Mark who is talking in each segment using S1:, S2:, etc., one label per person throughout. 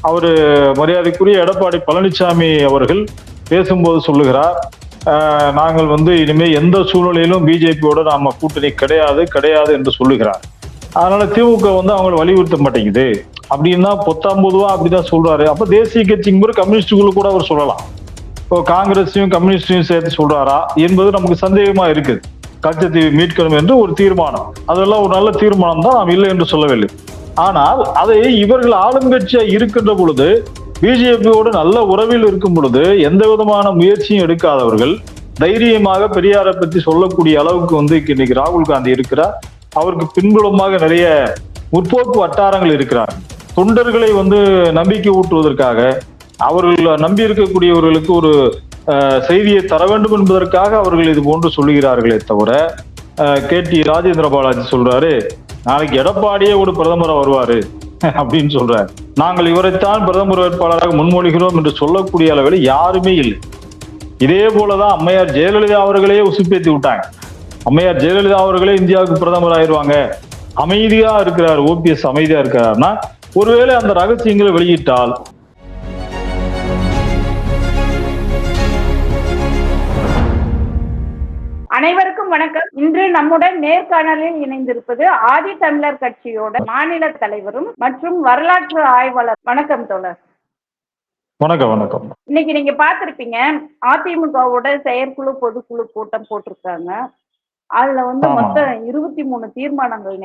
S1: அவரு மரியாதைக்குரிய எடப்பாடி பழனிசாமி அவர்கள் பேசும்போது சொல்லுகிறார், நாங்கள் இனிமே எந்த சூழ்நிலையிலும் பிஜேபியோட நாம கூட்டணி கிடையாது கிடையாது என்று சொல்லுகிறார். அதனால திமுக அவங்களை வலியுறுத்த மாட்டேங்குது அப்படின்னா பொத்தாம் பொதுவா அப்படிதான் சொல்றாரு. அப்ப தேசிய கட்சிங்கிற கம்யூனிஸ்டுக்குள்ள கூட அவர் சொல்லலாம். இப்போ காங்கிரஸையும் கம்யூனிஸ்டையும் சேர்த்து சொல்றாரா என்பது நமக்கு சந்தேகமா இருக்குது. கச்சத்தீவை மீட்கணும் என்று ஒரு தீர்மானம், அதெல்லாம் ஒரு நல்ல தீர்மானம் தான், நாம் இல்லை என்று சொல்லவில்லை. ஆனால் அதை இவர்கள் ஆளுங்கட்சியா இருக்கின்ற பொழுது, பிஜேபியோடு நல்ல உறவில் இருக்கும் பொழுது எந்த விதமான முயற்சியும் எடுக்காதவர்கள் தைரியமாக பெரியாரை பற்றி சொல்லக்கூடிய அளவுக்கு இன்னைக்கு ராகுல் காந்தி இருக்கிறார். அவருக்கு பின்புலமாக நிறைய முற்போக்கு வட்டாரங்கள் இருக்கிறார். தொண்டர்களை நம்பிக்கை ஊட்டுவதற்காக, அவர்கள் நம்பி இருக்கக்கூடியவர்களுக்கு ஒரு செய்தியை தர வேண்டும் என்பதற்காக அவர்கள் இது போன்று சொல்லுகிறார்களே தவிர, KT ராஜேந்திர பாலாஜி சொல்றாரு, நாளைக்கு எடப்பாடியே ஒரு பிரதமரா வருவாரு அப்படின்னு சொல்றாரு. நாங்கள் இவரைத்தான் பிரதமர் வேட்பாளராக முன்மொழிகிறோம் என்று சொல்லக்கூடிய அளவில் யாருமே இல்லை. இதே போலதான் அம்மையார் ஜெயலலிதா அவர்களே உசுப்பேத்தி விட்டாங்க. அம்மையார் ஜெயலலிதா அவர்களே இந்தியாவுக்கு பிரதமர் ஆயிடுவாங்க, அமைதியா இருக்கிறார் OPS, அமைதியா இருக்கிறார்னா ஒருவேளை அந்த ரகசியங்களை வெளியிட்டால்.
S2: அனைவருக்கும் வணக்கம். இன்று நம்முடன் நேர்காணலில் இணைந்திருப்பது ஆதி தமிழர் கட்சியோட மாநில தலைவரும் மற்றும் வரலாற்று ஆய்வாளர். வணக்கம் தோழர்.
S1: வணக்கம். வணக்கம்.
S2: இன்னைக்கு நீங்க பார்த்திருப்பீங்க, அதிமுகவோட செயற்குழு பொதுக்குழு கூட்டம் போட்டிருக்காங்க. அதுல மொத்தம் 23 தீர்மானங்கள்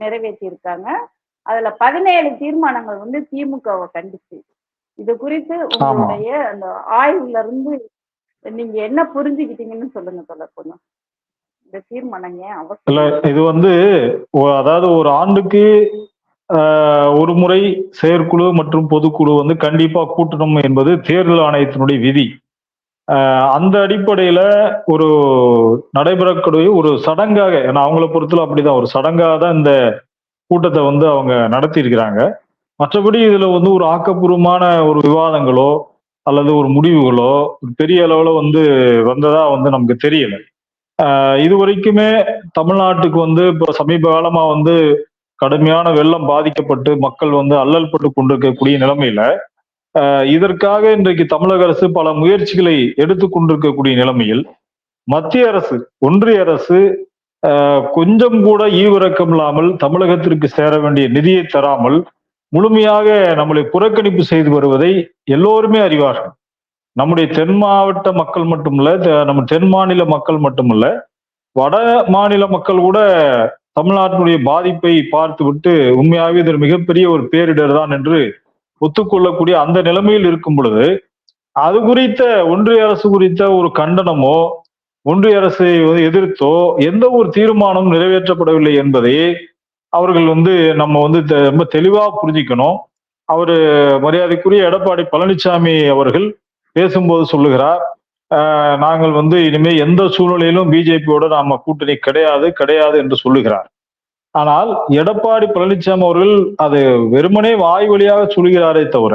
S2: நிறைவேற்றி இருக்காங்க. அதுல 17 தீர்மானங்கள் திமுகவை கண்டிச்சு. இது குறித்து உங்களுடைய அந்த ஆய்வுல இருந்து நீங்க என்ன புரிஞ்சுக்கிட்டீங்கன்னு சொல்லுங்க தோழர். கொஞ்சம் இந்த தீர்மானம் ஏன் அவசியம்?
S1: இது அதாவது ஒரு ஆண்டுக்கு ஒரு முறை செயற்குழு மற்றும் பொதுக்குழு கண்டிப்பா கூட்டணும் என்பது தேர்தல் ஆணையத்தினுடைய விதி. அந்த அடிப்படையில ஒரு நடைபெறக்கூடிய ஒரு சடங்காக, ஏன்னா அவங்கள பொறுத்தல அப்படிதான் ஒரு சடங்காக தான் இந்த கூட்டத்தை அவங்க நடத்தி இருக்கிறாங்க. மற்றபடி இதுல ஒரு ஆக்கப்பூர்வமான ஒரு விவாதங்களோ அல்லது ஒரு முடிவுகளோ பெரிய அளவுல வந்ததா நமக்கு தெரியல. இது வரைக்குமே தமிழ்நாட்டுக்கு இப்ப சமீப காலமா கடுமையான வெள்ளம் பாதிக்கப்பட்டு மக்கள் அல்லல் பட்டு கொண்டிருக்கக்கூடிய நிலைமையில, இதற்காக இன்றைக்கு தமிழக அரசு பல முயற்சிகளை எடுத்துக்கொண்டிருக்கக்கூடிய நிலைமையில் மத்திய அரசு, ஒன்றிய அரசு கொஞ்சம் கூட ஈவிரக்கம் இல்லாமல் தமிழகத்திற்கு சேர வேண்டிய நிதியை தராமல் முழுமையாக நம்மளை புறக்கணிப்பு செய்து வருவதை எல்லோருமே அறிவார்கள். நம்முடைய தென் மாவட்ட மக்கள் மட்டுமல்ல, நம்ம தென் மாநில மக்கள் மட்டுமல்ல, வட மாநில மக்கள் கூட தமிழ்நாட்டினுடைய பாதிப்பை பார்த்து விட்டு உண்மையாகவே இது மிகப்பெரிய ஒரு பேரிடர் தான் என்று ஒத்துக்கொள்ளக்கூடிய அந்த நிலைமையில் இருக்கும் பொழுது, அது குறித்த ஒன்றிய அரசு குறித்த ஒரு கண்டனமோ ஒன்றிய அரசை எதிர்த்தோ எந்த ஒரு தீர்மானமும் நிறைவேற்றப்படவில்லை என்பதை அவர்கள் நம்ம ரொம்ப தெளிவா புரிஞ்சுக்கணும். அவரு மரியாதைக்குரிய எடப்பாடி பழனிசாமி அவர்கள் பேசும்போது சொல்லுகிறார், நாங்கள் இனிமே எந்த சூழ்நிலையிலும் பிஜேபியோட நாம கூட்டணி கிடையாது கிடையாது என்று சொல்லுகிறார். ஆனால் எடப்பாடி பழனிசாமி அவர்கள் அது வெறுமனே வாய் வழியாக சொல்கிறாரே தவிர,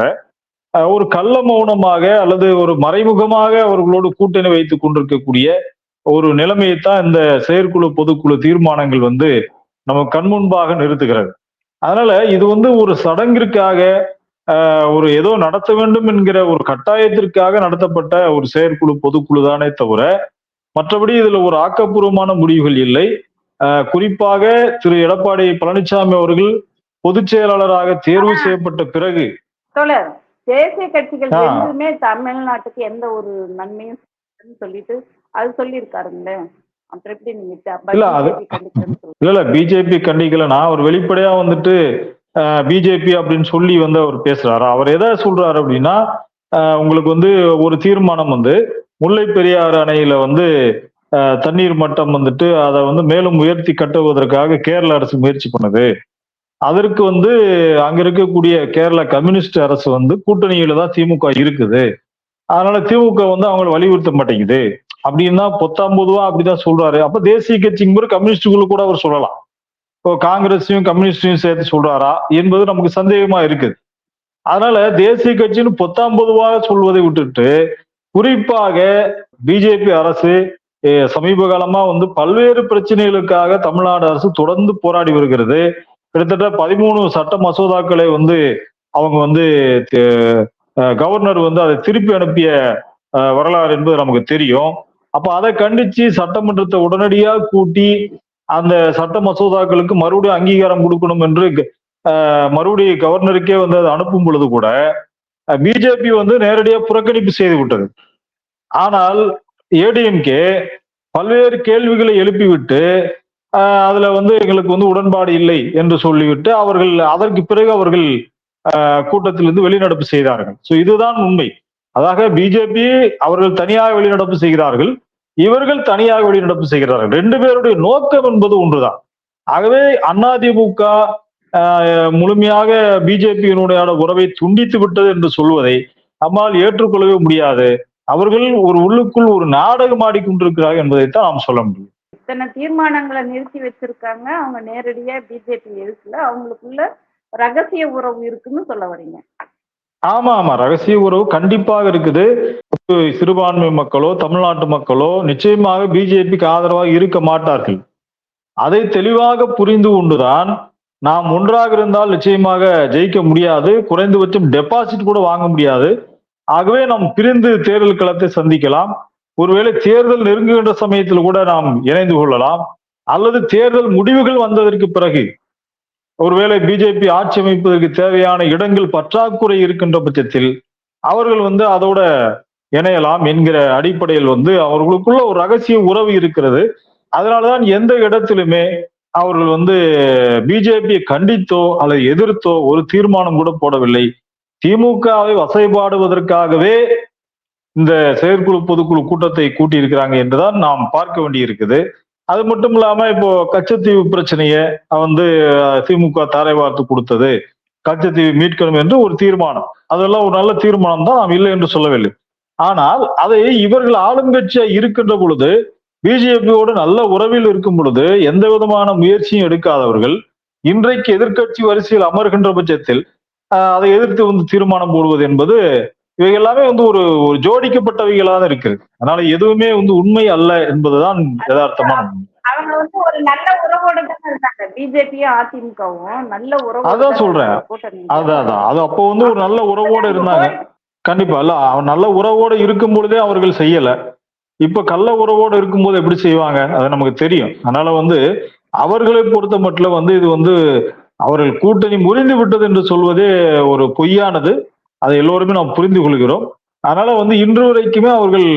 S1: ஒரு கள்ள மௌனமாக அல்லது ஒரு மறைமுகமாக அவர்களோடு கூட்டணி வைத்துக் கொண்டிருக்கக்கூடிய ஒரு நிலைமையைத்தான் இந்த செயற்குழு பொதுக்குழு தீர்மானங்கள் நம்ம கண்முன்பாக நிறுத்துகிறது. அதனால இது ஒரு சடங்கிற்காக, ஒரு ஏதோ நடத்த வேண்டும் என்கிற ஒரு கட்டாயத்திற்காக நடத்தப்பட்ட ஒரு செயற்குழு பொதுக்குழு தானே தவிர, மற்றபடி இதுல ஒரு ஆக்கப்பூர்வமான முடிவுகள் இல்லை. குறிப்பாக திரு எடப்பாடி பழனிசாமி அவர்கள் பொதுச் செயலாளராக தேர்வு செய்யப்பட்ட பிறகு
S2: தேசிய கட்சிகள் எதுவுமே தமிழ்நாட்டுக்கு எந்த ஒரு நன்மையும் சொல்லிட்டு அது சொல்லியிருக்காருங்களே,
S1: இல்ல பிஜேபி கண்டிக்கல. நான் ஒரு வெளிப்படையா பிஜேபி அப்படின்னு சொல்லி அவர் பேசுறாரு. அவர் எதை சொல்றாரு அப்படின்னா, உங்களுக்கு ஒரு தீர்மானம் முல்லை பெரியாறு அணையில தண்ணீர் மட்டம் அதை மேலும் உயர்த்தி கட்டுவதற்காக கேரள அரசு முயற்சி பண்ணுது. அதற்கு அங்க இருக்கக்கூடிய கேரள கம்யூனிஸ்ட் அரசு கூட்டணியில தான் திமுக இருக்குது. அதனால திமுக அவங்களை வலியுறுத்த மாட்டேங்குது அப்படின்னா பொத்தாம் பொதுவா அப்படிதான் சொல்றாரு. அப்ப தேசிய கட்சிங்கிற கம்யூனிஸ்டுக்குள்ள கூட அவர் சொல்லலாம். இப்போ காங்கிரஸையும் கம்யூனிஸ்டையும் சேர்த்து சொல்றாரா என்பது நமக்கு சந்தேகமா இருக்குது. அதனால தேசிய கட்சின்னு பொத்தாம் பொதுவாக சொல்வதை விட்டுட்டு, குறிப்பாக பிஜேபி அரசு சமீப காலமா பல்வேறு பிரச்சனைகளுக்காக தமிழ்நாடு அரசு தொடர்ந்து போராடி வருகிறது. கிட்டத்தட்ட 13 சட்ட மசோதாக்களை அவங்க வந்து கவர்னர் வந்து அதை திருப்பி அனுப்பிய வரலாறு என்பது நமக்கு தெரியும். அப்ப அதை கண்டிச்சு சட்டமன்றத்தை உடனடியாக கூட்டி அந்த சட்ட மசோதாக்களுக்கு மறுபடியும் அங்கீகாரம் கொடுக்கணும் என்று மறுபடியும் கவர்னருக்கே வந்து அதை அனுப்பும் பொழுது கூட பிஜேபி வந்து நேரடியாக புறக்கணிப்பு செய்து விட்டது. ஆனால் ஏடிஎம்கே பல்வேறு கேள்விகளை எழுப்பிவிட்டு அதுல வந்து எங்களுக்கு வந்து உடன்பாடு இல்லை என்று சொல்லிவிட்டு அவர்கள் அதற்கு பிறகு அவர்கள் கூட்டத்திலிருந்து வெளிநடப்பு செய்தார்கள். சோ இதுதான் உண்மை. அதாக பிஜேபி அவர்கள் தனியாக வெளிநடப்பு செய்கிறார்கள், இவர்கள் தனியாக வெளிநடப்பு செய்கிறார்கள். ரெண்டு பேருடைய நோக்கம் என்பது ஒன்றுதான். ஆகவே அதிமுக முழுமையாக பிஜேபியினுடைய உறவை துண்டித்து விட்டது என்று சொல்வதை நம்மால் ஏற்றுக்கொள்ளவே முடியாது. அவர்கள் ஒரு உள்ளுக்குள் ஒரு நாடகம் ஆடிக்கொண்டிருக்கிறார்கள் என்பதைத்தான் நாம் சொல்ல முடியும்.
S2: இத்தனை தீர்மானங்களை நிறுத்தி வச்சிருக்காங்க, அவங்க நேரடியா பிஜேபி எதிர்க்கல, அவங்களுக்குள்ள ரகசிய உறவு இருக்குன்னு சொல்ல வரீங்க?
S1: ஆமா ஆமா, ரகசிய உறவு கண்டிப்பாக இருக்குது. சிறுபான்மை மக்களோ தமிழ்நாட்டு மக்களோ நிச்சயமாக பிஜேபிக்கு ஆதரவாக இருக்க மாட்டார்கள். அதை தெளிவாக புரிந்து கொண்டுதான் நாம் ஒன்றாக இருந்தால் நிச்சயமாக ஜெயிக்க முடியாது, குறைந்தபட்சம் டெபாசிட் கூட வாங்க முடியாது. ஆகவே நாம் பிரிந்து தேர்தல் களத்தை சந்திக்கலாம். ஒருவேளை தேர்தல் நெருங்குகின்ற சமயத்தில் கூட நாம் இணைந்து கொள்ளலாம், அல்லது தேர்தல் முடிவுகள் வந்ததற்கு பிறகு ஒருவேளை பிஜேபி ஆட்சி அமைப்பதற்கு தேவையான இடங்கள் பற்றாக்குறை இருக்கின்ற பட்சத்தில் அவர்கள் வந்து அதோட இணையலாம் என்கிற அடிப்படையில் வந்து அவர்களுக்குள்ள ஒரு ரகசிய உறவு இருக்கிறது. அதனாலதான் எந்த இடத்திலுமே அவர்கள் வந்து பிஜேபியை கண்டித்தோ அல்லது எதிர்த்தோ ஒரு தீர்மானம் கூட போடவில்லை. திமுகவை வசைபாடுவதற்காகவே இந்த செயற்குழு பொதுக்குழு கூட்டத்தை கூட்டி இருக்கிறாங்க என்றுதான் நாம் பார்க்க வேண்டி இருக்குது. அது மட்டும் இல்லாம இப்போ கச்சத்தீவு பிரச்சனைய வந்து திமுக தாரை வார்த்து கொடுத்தது, கச்சத்தீவு மீட்கணும் என்று ஒரு தீர்மானம், அதெல்லாம் ஒரு நல்ல தீர்மானம் தான், நாம் இல்லை என்று சொல்லவில்லை. ஆனால் அதை இவர்கள் ஆளுங்கட்சியா இருக்கின்ற பொழுது, பிஜேபியோடு நல்ல உறவில் இருக்கும் பொழுது எந்த விதமான முயற்சியும் எடுக்காதவர்கள் இன்றைக்கு எதிர்கட்சி வரிசையில் அமர்கின்ற பட்சத்தில் அதை எதிர்த்து வந்து தீர்மானம் போடுவது என்பது இவை எல்லாமே வந்து ஒரு ஒரு ஜோடிக்கப்பட்டவைகளாக இருக்குது. அதனால எதுவுமே வந்து உண்மை அல்ல என்பதுதான் யதார்த்தமான உண்மை.
S2: அவங்க வந்து ஒரு நல்ல உறவோட தான் இருந்தாங்க, பிஜேபியும் அதிமுகவும் நல்ல உறவு.
S1: அதான் சொல்றேன், அதான் அது அப்போ வந்து ஒரு நல்ல உறவோட இருந்தாங்க. கண்டிப்பா இல்ல, அவன் நல்ல உறவோட இருக்கும் பொழுதே அவர்கள் செய்யல. இப்ப கள்ள உறவோடு இருக்கும்போது எப்படி செய்வாங்க, அது நமக்கு தெரியும். அதனால வந்து அவர்களை பொறுத்த மட்டும் வந்து இது வந்து அவர்கள் கூட்டணி முறிந்து விட்டது என்று சொல்வதே ஒரு பொய்யானது. அதை எல்லோருமே நாம் புரிந்து கொள்கிறோம். அதனால வந்து இன்று வரைக்குமே அவர்கள்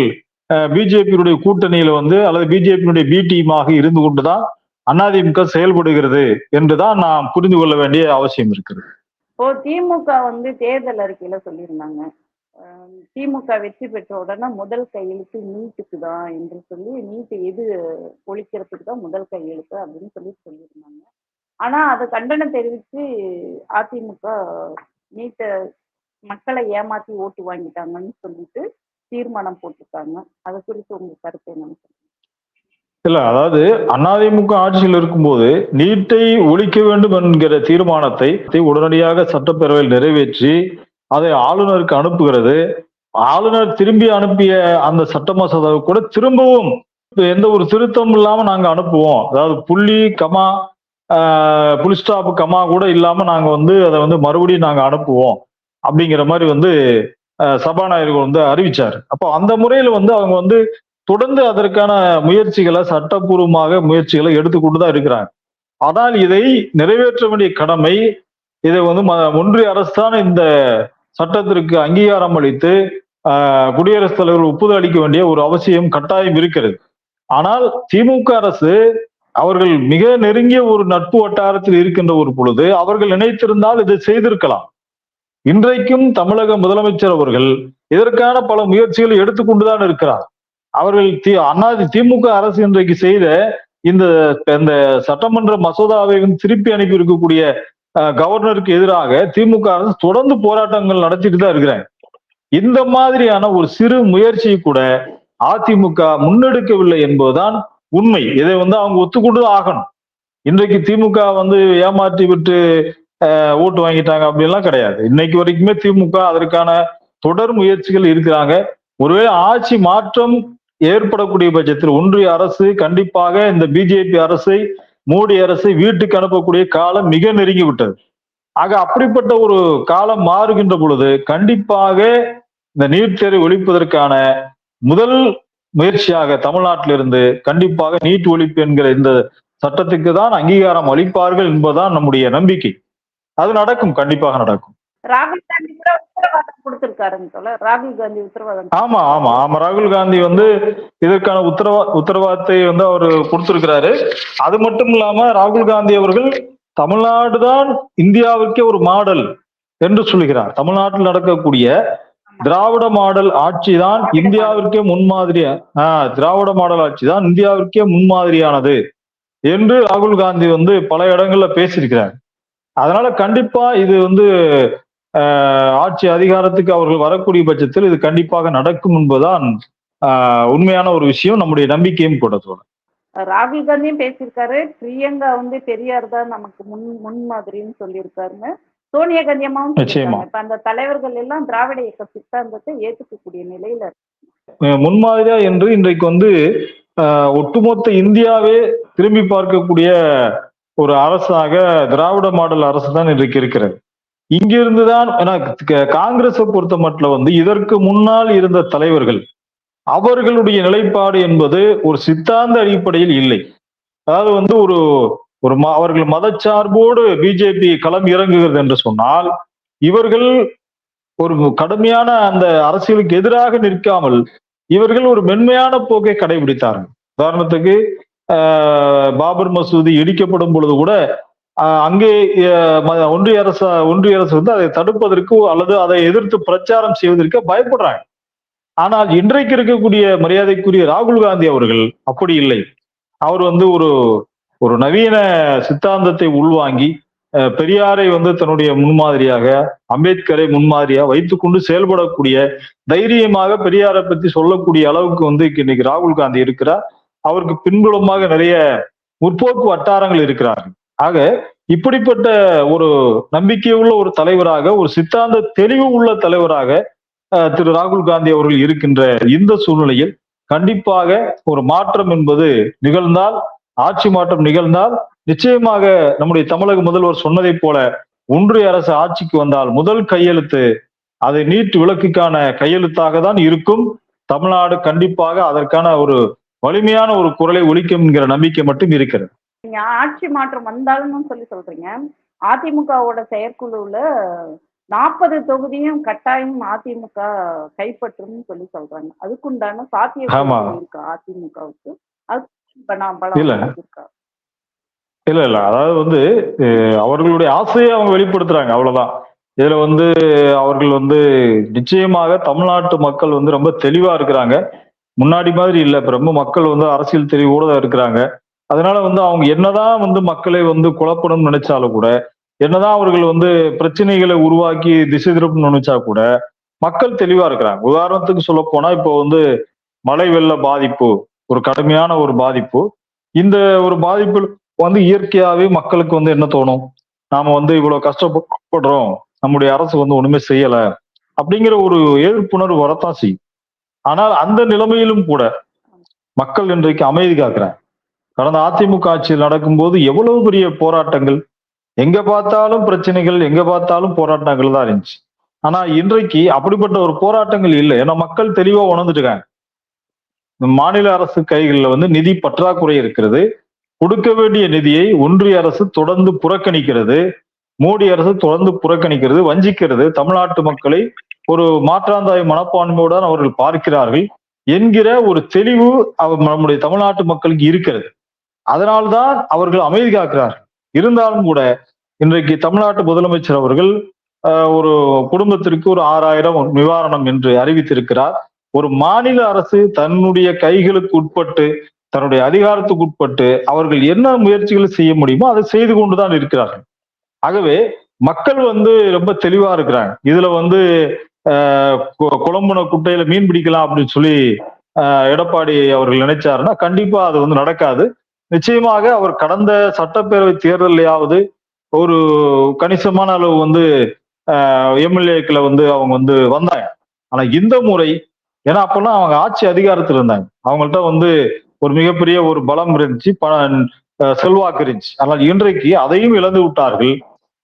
S1: பிஜேபியுடைய கூட்டணியில வந்து அல்லது பிஜேபியினுடைய பி டீமாக இருந்து கொண்டுதான் அதிமுக செயல்படுகிறது என்றுதான் நாம் புரிந்து கொள்ள வேண்டிய அவசியம் இருக்கிறது.
S2: இப்போ திமுக வந்து தேர்தல் அறிக்கையில சொல்லியிருந்தாங்க, திமுக வெற்றி பெற்ற உடனே முதல் கையெழுத்து நீட்டுக்கு தான் என்று சொல்லி, நீட்டை ஒழிக்கிறதுக்கு தான் முதல் கையெழுத்து அப்படின்னு சொல்லியிருந்தாங்க. ஆனா அதை கண்டனம் தெரிவித்து அதிமுக நீட்டை மக்களை ஏமாத்தி ஓட்டு வாங்கிட்டாங்கன்னு சொல்லிட்டு தீர்மானம் போட்டிருக்காங்க. அது குறித்து உங்க கருத்து என்னன்னு சொல்லுங்க.
S1: இல்ல, அதாவது அதிமுக ஆட்சியில் இருக்கும்போது நீட்டை ஒழிக்க வேண்டும் என்கிற தீர்மானத்தை உடனடியாக சட்டப்பேரவையில் நிறைவேற்றி அதை ஆளுநருக்கு அனுப்புகிறது. ஆளுநர் திரும்பி அனுப்பிய அந்த சட்ட மசோதாவை கூட திரும்பவும் எந்த ஒரு திருத்தம் இல்லாம நாங்க அனுப்புவோம், அதாவது புள்ளி கமா புல் ஸ்டாப் கமா கூட இல்லாம நாங்க வந்து அதை வந்து மறுபடியும் நாங்க அனுப்புவோம் அப்படிங்கிற மாதிரி வந்து சபாநாயகர் வந்து அறிவிச்சாரு. அப்போ அந்த முறையில வந்து அவங்க வந்து தொடர்ந்து அதற்கான முயற்சிகளை, சட்டப்பூர்வமாக முயற்சிகளை எடுத்துக்கொண்டுதான் இருக்கிறாங்க. ஆனால் இதை நிறைவேற்ற வேண்டிய கடமை, இதை வந்து ஒன்றிய அரசு தான் இந்த சட்டத்திற்கு அங்கீகாரம் அளித்து குடியரசுத் தலைவர் ஒப்புதல் அளிக்க வேண்டிய ஒரு அவசியம் கட்டாயம் இருக்கிறது. ஆனால் திமுக அரசு அவர்கள் மிக நெருங்கிய ஒரு நட்பு வட்டாரத்தில் இருக்கின்ற ஒரு பொழுது அவர்கள் நினைத்திருந்தால் இதை செய்திருக்கலாம். இன்றைக்கும் தமிழக முதலமைச்சர் அவர்கள் இதற்கான பல முயற்சிகளை எடுத்துக்கொண்டுதான் இருக்கிறார். அவர்கள் திமுக அரசு இன்றைக்கு செய்த இந்த சட்டமன்ற மசோதாவை திருப்பி அனுப்பி இருக்கக்கூடிய கவர்னருக்கு எதிராக திமுக அரசு தொடர்ந்து போராட்டங்கள் நடத்திட்டு தான் இருக்கிறாங்க. இந்த மாதிரியான ஒரு சிறு முயற்சியை கூட அதிமுக முன்னெடுக்கவில்லை என்பதுதான் உண்மை. இதை வந்து அவங்க ஒத்துக்கொண்டுதான் ஆகணும். இன்றைக்கு திமுக வந்து ஏமாற்றி விட்டு ஓட்டு வாங்கிட்டாங்க அப்படின்லாம் கிடையாது. இன்னைக்கு வரைக்குமே திமுக அதற்கான தொடர் முயற்சிகள் இருக்கிறாங்க. ஒருவேளை ஆட்சி மாற்றம் ஏற்படக்கூடிய பட்சத்தில் ஒன்றிய அரசு கண்டிப்பாக இந்த பிஜேபி அரசை, மோடி அரசை வீட்டுக்கு அனுப்பக்கூடிய காலம் மிக நெருங்கி விட்டது. ஆக அப்படிப்பட்ட ஒரு காலம் மாறுகின்ற பொழுது கண்டிப்பாக இந்த நீட் தேர்வை ஒழிப்பதற்கான முதல் முயற்சியாக தமிழ்நாட்டிலிருந்து கண்டிப்பாக நீட் ஒழிப்பு என்கிற இந்த சட்டத்துக்கு தான் அங்கீகாரம் அளிப்பார்கள் என்பதுதான் நம்முடைய நம்பிக்கை. அது நடக்கும், கண்டிப்பாக நடக்கும்.
S2: ராகுல் காந்தி கூட உத்தரவாதம் கொடுத்திருக்காருங்க. ராகுல் காந்தி உத்தரவாதம்.
S1: ஆமா ஆமா ஆமா ராகுல் காந்தி இதற்கான உத்தரவாதத்தை அவர் கொடுத்திருக்கிறாரு. அது மட்டும் இல்லாம ராகுல் காந்தி அவர்கள் தமிழ்நாடு தான் இந்தியாவுக்கே ஒரு மாடல் என்று சொல்லுகிறார். தமிழ்நாட்டில் நடக்கக்கூடிய திராவிட மாடல் ஆட்சி தான் இந்தியாவிற்கே முன்மாதிரியா திராவிட மாடல் ஆட்சி தான் இந்தியாவிற்கே முன்மாதிரியானது என்று ராகுல் காந்தி பல இடங்கள்ல பேசியிருக்கிறார். அதனால கண்டிப்பா இது ஆட்சி அதிகாரத்துக்கு அவர்கள் வரக்கூடிய பட்சத்தில் இது கண்டிப்பாக நடக்கும் என்பதுதான் உண்மையான ஒரு விஷயம், நம்முடைய நம்பிக்கையும் கூட.
S2: ராகுல் காந்தியும் பேசியிருக்காரு, பிரியங்கா பெரியார் தான் நமக்கு முன்மாதிரின்னு சொல்லியிருக்காருன்னு சோனியா காந்தி அம்மாவும்
S1: நிச்சயமா.
S2: இப்ப அந்த தலைவர்கள் எல்லாம் திராவிட இயக்க சித்தாந்தத்தை ஏற்றுக்கக்கூடிய நிலையில
S1: முன்மாதிரியா என்று இன்றைக்கு ஒட்டுமொத்த இந்தியாவே திரும்பி பார்க்கக்கூடிய ஒரு அரசாக திராவிட மாடல் அரசு தான் இன்றைக்கு இருக்கிறது. இங்கிருந்துதான் காங்கிரஸை பொறுத்த மட்டும் இதற்கு முன்னால் இருந்த தலைவர்கள் அவர்களுடைய நிலைப்பாடு என்பது ஒரு சித்தாந்த அடிப்படையில் இல்லை. அதாவது அவர்கள் மதச்சார்போடு பிஜேபி களம் இறங்குகிறது என்று சொன்னால் இவர்கள் ஒரு கடுமையான அந்த அரசியலுக்கு எதிராக நிற்காமல் இவர்கள் ஒரு மென்மையான போக்கை கடைபிடித்தார்கள். உதாரணத்துக்கு பாபர் மசூதி இடிக்கப்படும் பொழுது கூட அங்கே ஒன்றிய அரசு அதை தடுப்பதற்கு அல்லது அதை எதிர்த்து பிரச்சாரம் செய்வதற்கு பயப்படுறாங்க. ஆனால் இன்றைக்கு இருக்கக்கூடிய மரியாதைக்குரிய ராகுல் காந்தி அவர்கள் அப்படி இல்லை. அவர் ஒரு நவீன சித்தாந்தத்தை உள்வாங்கி பெரியாரை தன்னுடைய முன்மாதிரியாக, அம்பேத்கரை முன்மாதிரியாக வைத்துக்கொண்டு செயல்படக்கூடிய தைரியமாக பெரியாரை பத்தி சொல்லக்கூடிய அளவுக்கு இன்னைக்கு ராகுல் காந்தி இருக்கிறார். அவருக்கு பின்புலமாக நிறைய முற்போக்கு வட்டாரங்கள் இருக்கிறார்கள். ஆக இப்படிப்பட்ட ஒரு நம்பிக்கையுள்ள ஒரு தலைவராக, ஒரு சித்தாந்த தெளிவு உள்ள தலைவராக திரு ராகுல் காந்தி அவர்கள் இருக்கின்ற இந்த சூழ்நிலையில் கண்டிப்பாக ஒரு மாற்றம் என்பது நிகழ்ந்தால், ஆட்சி மாற்றம் நிகழ்ந்தால் நிச்சயமாக நம்முடைய தமிழக முதல்வர் சொன்னதை போல ஒன்றிய அரசு ஆட்சிக்கு வந்தால் முதல் கையெழுத்து அது நீட் விலக்குக்கான கையெழுத்தாக தான் இருக்கும். தமிழ்நாடு கண்டிப்பாக அதற்கான ஒரு வலிமையான ஒரு குரலை ஒலிக்கும் என்கிற நம்பிக்கை மட்டும் இருக்கிறது.
S2: நீங்க ஆட்சி மாற்றம் வந்தாலும் சொல்றீங்க. அதிமுகவோட செயற்குழுல 40 தொகுதியும் கட்டாயம் அதிமுக கைப்பற்றும் சொல்றாங்க. அதுக்குண்டான சாத்தியம் இருக்கா அதிமுகவுக்கு?
S1: இல்ல இல்ல அதாவது அவர்களுடைய ஆசையை அவங்க வெளிப்படுத்துறாங்க, அவ்வளவுதான். இதுல அவர்கள் நிச்சயமாக தமிழ்நாட்டு மக்கள் ரொம்ப தெளிவா இருக்கிறாங்க. முன்னாடி மாதிரி இல்ல, இப்ப ரொம்ப மக்கள் அரசியல் தெளிவோட தான் இருக்கிறாங்க. அதனால அவங்க என்னதான் மக்களை குழப்பணும்னு நினைச்சாலும் கூட, என்னதான் அவர்கள் பிரச்சனைகளை உருவாக்கி திசை திருப்பணும்னு நினைச்சா கூட மக்கள் தெளிவா இருக்கிறாங்க. உதாரணத்துக்கு சொல்ல போனா இப்போ மழை வெள்ள பாதிப்பு, ஒரு கடுமையான ஒரு பாதிப்பு. இந்த ஒரு பாதிப்பில் இயற்கையாவே மக்களுக்கு என்ன தோணும், நாம இவ்வளவு கஷ்டப்படுறோம், நம்முடைய அரசு ஒண்ணுமே செய்யல அப்படிங்கிற ஒரு எதிர்ப்புணர்வு வரத்தான் செய்யும். ஆனால் அந்த நிலைமையிலும் கூட மக்கள் இன்றைக்கு அமைதி காக்குறாங்க. கடந்த அதிமுக ஆட்சியில் நடக்கும்போது எவ்வளவு பெரிய போராட்டங்கள், எங்க பார்த்தாலும் பிரச்சனைகள், எங்க பார்த்தாலும் போராட்டங்கள் தான் இருந்துச்சு. ஆனா இன்றைக்கு அப்படிப்பட்ட ஒரு போராட்டங்கள் இல்லை. ஏன்னா மக்கள் தெளிவா உணர்ந்துட்டுருக்காங்க. மாநில அரசு கைகளில் நிதி பற்றாக்குறை இருக்கிறது. கொடுக்க வேண்டிய நிதியை ஒன்றிய அரசு தொடர்ந்து புறக்கணிக்கிறது, மோடி அரசு தொடர்ந்து புறக்கணிக்கிறது, வஞ்சிக்கிறது. தமிழ்நாட்டு மக்களை ஒரு மாற்றாந்தாய் மனப்பான்மையுடன் அவர்கள் பார்க்கிறார்கள் என்கிற ஒரு தெளிவு நம்முடைய தமிழ்நாட்டு மக்களுக்கு இருக்கிறது. அதனால்தான் அவர்கள் அமைதி காக்கிறார்கள். இருந்தாலும் கூட இன்றைக்கு தமிழ்நாட்டு முதலமைச்சர் அவர்கள் ஒரு குடும்பத்திற்கு ஒரு 6000 நிவாரணம் என்று அறிவித்திருக்கிறார். ஒரு மாநில அரசு தன்னுடைய கைகளுக்கு உட்பட்டு, தன்னுடைய அதிகாரத்துக்கு உட்பட்டு அவர்கள் என்ன முயற்சிகளை செய்ய முடியுமோ அதை செய்து கொண்டுதான் இருக்கிறார்கள். ஆகவே மக்கள் ரொம்ப தெளிவா இருக்கிறாங்க. இதுல குழம்புன குட்டையில மீன் பிடிக்கலாம் அப்படின்னு சொல்லி எடப்பாடி அவர்கள் நினைச்சாருன்னா கண்டிப்பா அது நடக்காது. நிச்சயமாக அவர் கடந்த சட்டப்பேரவை தேர்தலையாவது ஒரு கணிசமான அளவு எம்எல்ஏக்களை அவங்க வந்தாங்க. ஆனா இந்த முறை, ஏன்னா அப்பெல்லாம் அவங்க ஆட்சி அதிகாரத்தில் இருந்தாங்க, அவங்கள்ட்ட ஒரு மிகப்பெரிய ஒரு பலம் இருந்துச்சு, செல்வாக்கு இருந்துச்சு. ஆனால் இன்றைக்கு அதையும் இழந்து விட்டார்கள்.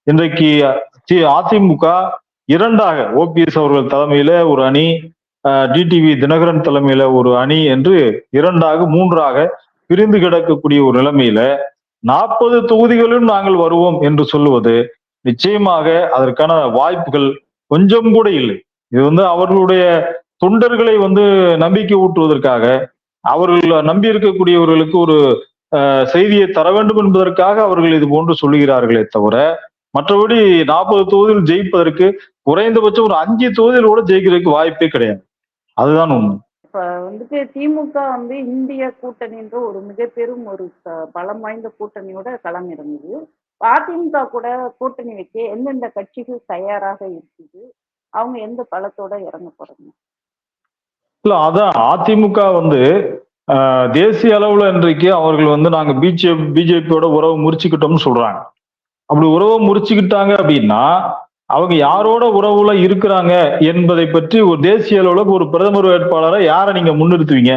S1: இன்றைக்கு அதிமுக இரண்டாக ஓபிஎஸ் அவர்கள் தலைமையில ஒரு அணி, டிடிவி தினகரன் தலைமையில ஒரு அணி என்று இரண்டாக மூன்றாக பிரிந்து கிடக்கக்கூடிய ஒரு நிலைமையில 40 தொகுதிகளிலும் நாங்கள் வருவோம் என்று சொல்லுவது நிச்சயமாக அதற்கான வாய்ப்புகள் கொஞ்சம் கூட இல்லை. இது அவர்களுடைய தொண்டர்களை நம்பிக்கை ஊட்டுவதற்காக, அவர்கள் நம்பி இருக்கக்கூடியவர்களுக்கு ஒரு செய்தியை தர வேண்டும் என்பதற்காக அவர்கள் இது போன்று சொல்லுகிறார்களே தவிர, மற்றபடி 40 தொகுதியில் ஜெயிப்பதற்கு குறைந்தபட்சம் ஒரு 5 தொகுதியில் கூட ஜெயிக்கிறதுக்கு வாய்ப்பே கிடையாது. அதுதான் உண்மை.
S2: இப்ப திமுக இந்திய கூட்டணி என்ற ஒரு மிகப்பெரும் ஒரு பலம் வாய்ந்த கூட்டணியோட களம் இருந்தது. அதிமுக கூட கூட்டணி வைக்க எந்தெந்த கட்சிகள் தயாராக இருக்குது, அவங்க எந்த பலத்தோட இறங்க போறாங்க?
S1: இல்ல, அதான் அதிமுக தேசிய அளவுல இன்றைக்கு அவர்கள் நாங்க பிஜேபியோட உறவு முறிச்சுக்கிட்டோம்னு சொல்றாங்க. அப்படி உறவு முறிச்சுக்கிட்டாங்க அப்படின்னா அவங்க யாரோட உறவுல இருக்கிறாங்க என்பதை பற்றி ஒரு தேசிய அளவுல ஒரு பிரதமர் வேட்பாளரை யாரை நீங்க முன்னிறுத்துவீங்க?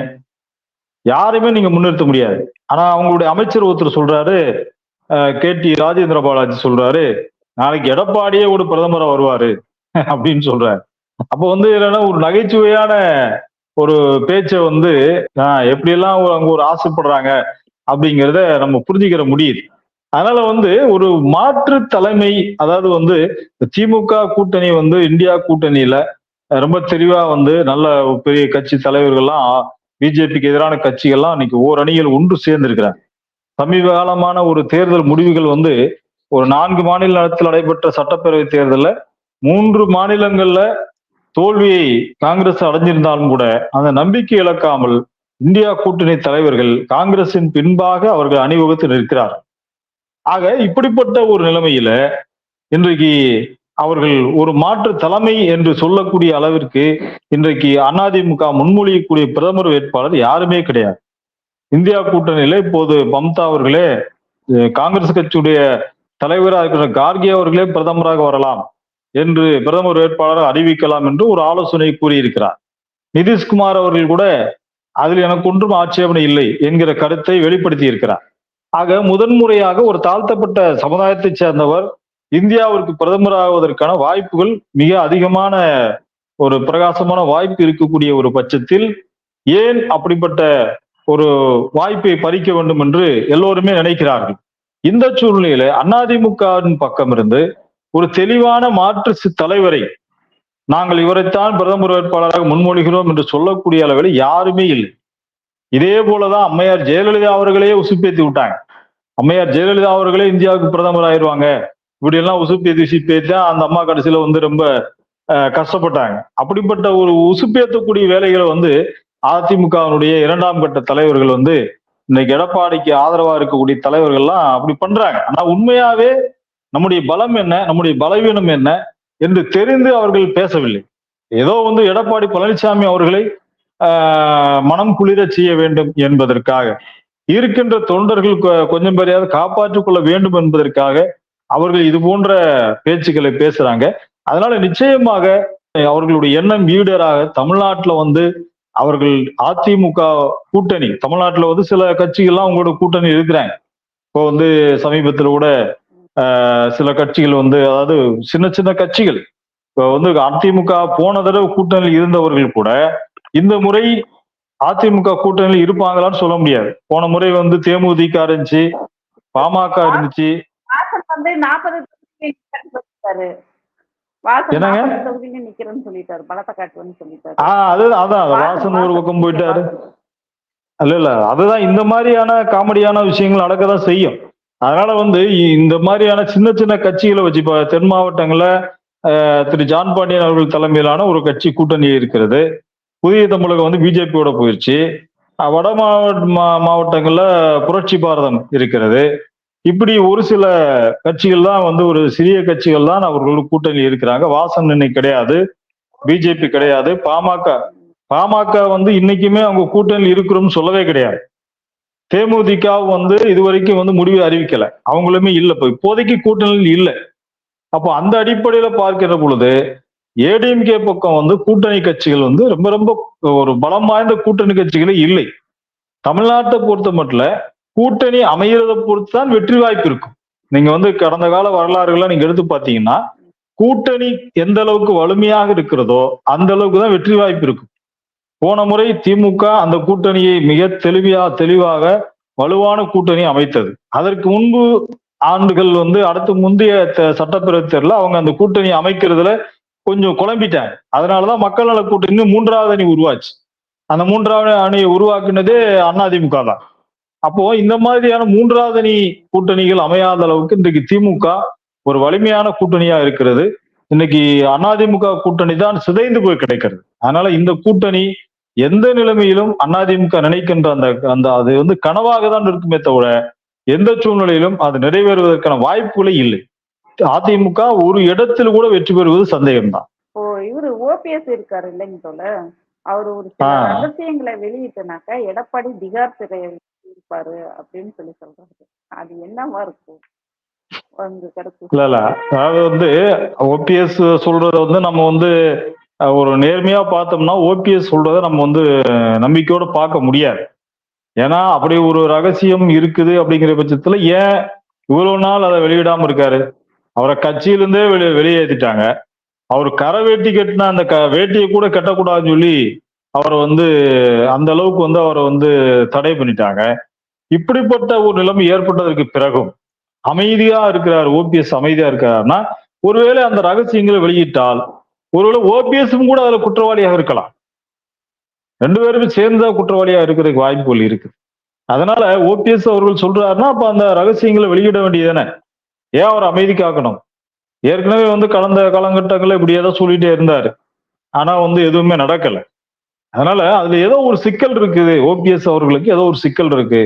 S1: யாரையுமே நீங்க முன்னிறுத்த முடியாது. ஆனா அவங்களுடைய அமைச்சர் ஒருத்தர் சொல்றாரு, KT ராஜேந்திர பாலாஜி சொல்றாரு, நாளைக்கு எடப்பாடியே ஒரு பிரதமரா வருவாரு அப்படின்னு சொல்றாரு. அப்ப இல்லைன்னா ஒரு நகைச்சுவையான ஒரு பேச்சை எப்படி எல்லாம் அங்க ஒரு ஆசைப்படுறாங்க அப்படிங்கிறத நம்ம புரிஞ்சுக்கிற முடியுது. அதனால ஒரு மாற்று தலைமை, அதாவது திமுக கூட்டணி இந்தியா கூட்டணியில ரொம்ப தெளிவா நல்ல பெரிய கட்சி தலைவர்கள்லாம், பிஜேபிக்கு எதிரான கட்சிகள்லாம் இன்னைக்கு ஓரணியில் ஒன்று சேர்ந்து இருக்கிறாங்க. சமீப காலமான ஒரு தேர்தல் முடிவுகள் ஒரு 4 மாநிலத்தில் நடைபெற்ற சட்டப்பேரவை தேர்தலில் 3 மாநிலங்கள்ல தோல்வியை காங்கிரஸ் அடைஞ்சிருந்தாலும் கூட அந்த நம்பிக்கை இழக்காமல் இந்தியா கூட்டணி தலைவர்கள் காங்கிரசின் பின்பாக அவர்கள் அணிவகுத்து நிற்கிறார். ஆக இப்படிப்பட்ட ஒரு நிலைமையில இன்றைக்கு அவர்கள் ஒரு மாற்று தலைமை என்று சொல்லக்கூடிய அளவிற்கு இன்றைக்கு அதிமுக முன்மொழியக்கூடிய பிரதமர் வேட்பாளர் யாருமே கிடையாது. இந்தியா கூட்டணியில இப்போது மம்தா அவர்களே, காங்கிரஸ் கட்சியுடைய தலைவராக இருக்கிற கார்கே அவர்களே பிரதமராக வரலாம் என்று பிரதமர் வேட்பாளர் அறிவிக்கலாம் என்று ஒரு ஆலோசனை கூறியிருக்கிறார். நிதிஷ்குமார் அவர்கள் கூட அதில் எனக்கு ஒன்றும் ஆட்சேபனை இல்லை என்கிற கருத்தை வெளிப்படுத்தி இருக்கிறார். ஆக முதன்முறையாக ஒரு தாழ்த்தப்பட்ட சமுதாயத்தை சேர்ந்தவர் இந்தியாவிற்கு பிரதமராகுவதற்கான வாய்ப்புகள் மிக அதிகமான ஒரு பிரகாசமான வாய்ப்பு இருக்கக்கூடிய ஒரு பட்சத்தில் ஏன் அப்படிப்பட்ட ஒரு வாய்ப்பை பறிக்க வேண்டும் என்று எல்லோருமே நினைக்கிறார்கள். இந்த சூழ்நிலையில அதிமுகவின் பக்கம் இருந்து ஒரு தெளிவான மாற்று தலைவரை நாங்கள் இவரைத்தான் பிரதமர் வேட்பாளராக முன்மொழிகிறோம் என்று சொல்லக்கூடிய அளவில் யாருமே இல்லை. இதே போலதான் அம்மையார் ஜெயலலிதா அவர்களே உசுப்பேத்தி விட்டாங்க. அம்மையார் ஜெயலலிதா அவர்களே இந்தியாவுக்கு பிரதமர் ஆயிடுவாங்க, இப்படி எல்லாம் உசுப்பேத்தி அந்த அம்மா கடைசியில ரொம்ப கஷ்டப்பட்டாங்க. அப்படிப்பட்ட ஒரு உசுப்பேத்தக்கூடிய வேலைகளை அதிமுகவினுடைய 2ஆம் கட்ட தலைவர்கள் இன்னைக்கு எடப்பாடிக்கு ஆதரவா இருக்கக்கூடிய தலைவர்கள்லாம் அப்படி பண்றாங்க. ஆனா உண்மையாவே நம்முடைய பலம் என்ன, நம்முடைய பலவீனம் என்ன என்று தெரிந்து அவர்கள் பேசவில்லை. ஏதோ எடப்பாடி பழனிசாமி அவர்களை மனம் குளிர செய்ய வேண்டும் என்பதற்காக, இருக்கின்ற தொண்டர்கள் கொஞ்சம் பேரையாவது காப்பாற்றிக் கொள்ள வேண்டும் என்பதற்காக அவர்கள் இது போன்ற பேச்சுக்களை பேசுறாங்க. அதனால நிச்சயமாக அவர்களுடைய எண்ணம் ஈடேறாக தமிழ்நாட்டுல அவர்கள் அதிமுக கூட்டணி, தமிழ்நாட்டுல சில கட்சிகள்லாம் அவங்களோட கூட்டணி இருக்கிறாங்க. இப்போ சமீபத்தில் கூட சில கட்சிகள் அதாவது சின்ன சின்ன கட்சிகள் இப்போ அதிமுக போன தடவை கூட்டணியில் இருந்தவர்கள் கூட இந்த முறை அதிமுக கூட்டணியில் இருப்பாங்களான்னு சொல்ல முடியாது. போன முறை தேமுதிக இருந்துச்சு, பாமக இருந்துச்சு. வாசன் ஒரு பக்கம் போயிட்டாரு. இல்ல அதுதான், இந்த மாதிரியான காமெடியான விஷயங்கள் நடக்கதான் செய்யும். அதனால இந்த மாதிரியான சின்ன சின்ன கட்சிகளை வச்சு இப்ப தென் மாவட்டங்கள்ல திரு ஜான் பாண்டியன் அவர்கள் தலைமையிலான ஒரு கட்சி கூட்டணி இருக்கிறது. புதிய தமிழகம் பிஜேபியோட போயிடுச்சு. வட மாவட்டங்கள்ல புரட்சி பாரதம் இருக்கிறது. இப்படி ஒரு சில கட்சிகள் தான் ஒரு சிறிய கட்சிகள் தான் அவர்கள் கூட்டணி இருக்கிறாங்க. வாசன் இன்னைக்கு கிடையாது, பிஜேபி கிடையாது, பாமக இன்னைக்குமே அவங்க கூட்டணியில் இருக்கிறோம்னு சொல்லவே கிடையாது. தேமுதிக இதுவரைக்கும் முடிவு அறிவிக்கல, அவங்களுமே இல்ல, இப்போதைக்கு கூட்டணியில் இல்லை. அப்போ அந்த அடிப்படையில பார்க்கிற பொழுது ஏடிஎம்கே பக்கம் கூட்டணி கட்சிகள் ரொம்ப ரொம்ப ஒரு பலம் வாய்ந்த கூட்டணி கட்சிகளே இல்லை. தமிழ்நாட்டை பொறுத்த மட்டும் கூட்டணி அமைகிறத பொறுத்து தான் வெற்றி வாய்ப்பு இருக்கும். நீங்க வந்து கடந்த கால வரலாறுகளை நீங்க எடுத்து பார்த்தீங்கன்னா கூட்டணி எந்த அளவுக்கு வலிமையாக இருக்கிறதோ அந்த அளவுக்கு தான் வெற்றி வாய்ப்பு இருக்கும். போன முறை திமுக அந்த கூட்டணியை மிக தெளிவாக வலுவான கூட்டணி அமைத்தது. அதற்கு முன்பு ஆண்டுகள் வந்து அடுத்து முந்தைய சட்டப்பேரவை தேர்தலில் அவங்க அந்த கூட்டணி அமைக்கிறதுல கொஞ்சம் குழம்பிட்டாங்க. அதனாலதான் மக்கள் நல கூட்டணி 3வது அணி உருவாச்சு. அந்த 3வது அணியை உருவாக்குனதே அதிமுக தான். அப்போ இந்த மாதிரியான 3வது அணி கூட்டணிகள் அமையாத அளவுக்கு இன்றைக்கு திமுக ஒரு வலிமையான கூட்டணியா இருக்கிறது. இன்னைக்கு அதிமுக கூட்டணி தான் சிதைந்து போய் கிடைக்கிறது. அதனால இந்த கூட்டணி எந்த நிலைமையிலும் அதிமுக நினைக்கின்ற அந்த அது வந்து கனவாக தான் இருக்குமே தவிர எந்த சூழ்நிலையிலும் அது நிறைவேறுவதற்கான வாய்ப்புகளே இல்லை. அதிமுக ஒரு இடத்தில் கூட வெற்றி பெறுவது சந்தேகம்தான்.
S2: ஓ, இவரு ஓபிஎஸ் இருக்காரு இல்லைங்க தோழர், அவரு ஒரு சில ரகசியங்களை வெளியிட்டனாக்கா எடப்பாடி திகார் சிறையில் இருப்பாரு அப்படின்னு சொல்றாரு. அது என்னவா இருக்கும்?
S1: இல்ல அதாவது வந்து ஓபிஎஸ் சொல்றத வந்து நம்ம வந்து ஒரு நேர்மையா பார்த்தோம்னா ஓபிஎஸ் சொல்றத நம்ம வந்து நம்பிக்கையோட பார்க்க முடியாது. ஏன்னா அப்படி ஒரு ரகசியம் இருக்குது அப்படிங்கிற பட்சத்துல ஏன் இவ்வளவு நாள் அதை வெளியிடாம இருக்காரு? அவரை கட்சியிலிருந்தே வெளியேற்றிட்டாங்க. அவர் கரை வேட்டி கட்டின அந்த வேட்டியை கூட கட்டக்கூடாதுன்னு சொல்லி அவரை வந்து அந்த அளவுக்கு வந்து அவரை வந்து தடை பண்ணிட்டாங்க. இப்படிப்பட்ட ஒரு நிலைமை ஏற்பட்டதற்கு பிறகும் அமைதியா இருக்கிறார் ஓபிஎஸ், அமைதியா இருக்கிறார்னா ஒருவேளை அந்த ரகசியங்களை வெளியிட்டால் ஒருவேளை ஓபிஎஸும் கூட அதுல குற்றவாளியாக இருக்கலாம். 2 பேருமே சேர்ந்தா குற்றவாளியா இருக்கிறதுக்கு வாய்ப்புகள் இருக்கு. அதனால ஓபிஎஸ் அவர்கள் சொல்றாருன்னா அப்ப அந்த ரகசியங்களை வெளியிட வேண்டியதானே? ஏன் அவர் அமைதி காக்கணும்? ஏற்கனவே வந்து கடந்த காலகட்டங்கள்ல இப்படி ஏதோ சொல்லிட்டே இருந்தாரு. ஆனா வந்து எதுவுமே நடக்கல. அதனால அதுல ஏதோ ஒரு சிக்கல் இருக்குது. ஓபிஎஸ் அவர்களுக்கு ஏதோ ஒரு சிக்கல் இருக்கு.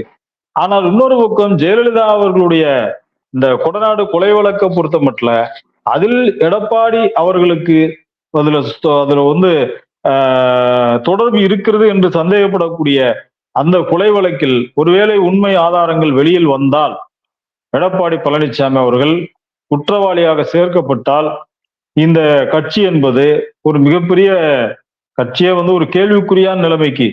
S1: ஆனால் இன்னொரு பக்கம் ஜெயலலிதா அவர்களுடைய இந்த கொடநாடு கொலை வழக்கை பொறுத்த மட்டும் அதில் எடப்பாடி அவர்களுக்கு அதுல வந்து தொடர்பு இருக்கிறது என்று சந்தேகப்படக்கூடிய அந்த கொலை வழக்கில் ஒருவேளை உண்மை ஆதாரங்கள் வெளியில் வந்தால் எடப்பாடி பழனிசாமி அவர்கள் குற்றவாளியாக சேர்க்கப்பட்டால் இந்த கட்சி என்பது ஒரு மிகப்பெரிய கட்சியை வந்து ஒரு கேள்விக்குறியான நிலைமைக்கு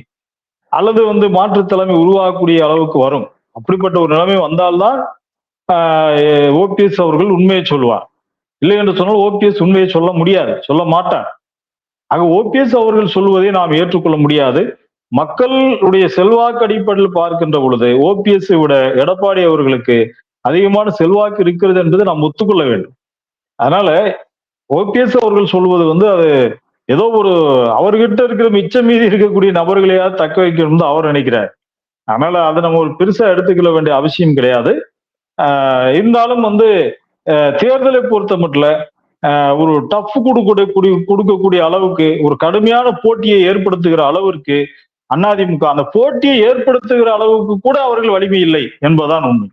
S1: அல்லது வந்து மாற்று தலைமை உருவாகக்கூடிய அளவுக்கு வரும். அப்படிப்பட்ட ஒரு நிலைமை வந்தால்தான் ஓபிஎஸ் அவர்கள் உண்மையை சொல்வார். இல்லை என்று சொன்னால் ஓபிஎஸ் உண்மையை சொல்ல முடியாது, சொல்ல மாட்டார். ஆக ஓபிஎஸ் அவர்கள் சொல்வதை நாம் ஏற்றுக்கொள்ள முடியாது. மக்களுடைய செல்வாக்கு அடிப்படையில் பார்க்கின்ற பொழுது ஓபிஎஸ் விட எடப்பாடி அவர்களுக்கு அதிகமான செல்வாக்கு இருக்கிறது என்பதை நாம் ஒத்துக்கொள்ள வேண்டும். அதனால ஓபிஎஸ் அவர்கள் சொல்வது வந்து அது ஏதோ ஒரு அவர்கிட்ட இருக்கிற மிச்சம் மீதி இருக்கக்கூடிய நபர்களையாவது தக்க வைக்கணும் அவர் நினைக்கிறார். அதனால அதை நம்ம ஒரு பெருசா எடுத்துக்கொள்ள வேண்டிய அவசியம் கிடையாது. இருந்தாலும் வந்து தேர்தலை பொறுத்த மட்டும் ஒரு டஃப் கொடுக்கக்கூடிய அளவுக்கு ஒரு கடுமையான போட்டியை ஏற்படுத்துகிற அளவிற்கு அதிமுக அந்த போட்டியை ஏற்படுத்துகிற அளவுக்கு கூட அவர்கள் வலிமை இல்லை என்பதுதான் உண்மை.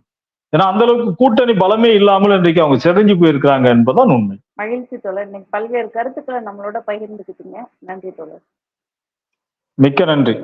S1: ஏன்னா அந்த அளவுக்கு கூட்டணி பலமே இல்லாமல் இன்றைக்கு அவங்க சிதைஞ்சு போயிருக்கிறாங்க என்பதுதான் உண்மை.
S2: மகிழ்ச்சி தோழர், இன்னைக்கு பல்வேறு கருத்துக்களை நம்மளோட பகிர்ந்துக்கிட்டீங்க. நன்றி தோழர்.
S1: மிக்க நன்றி.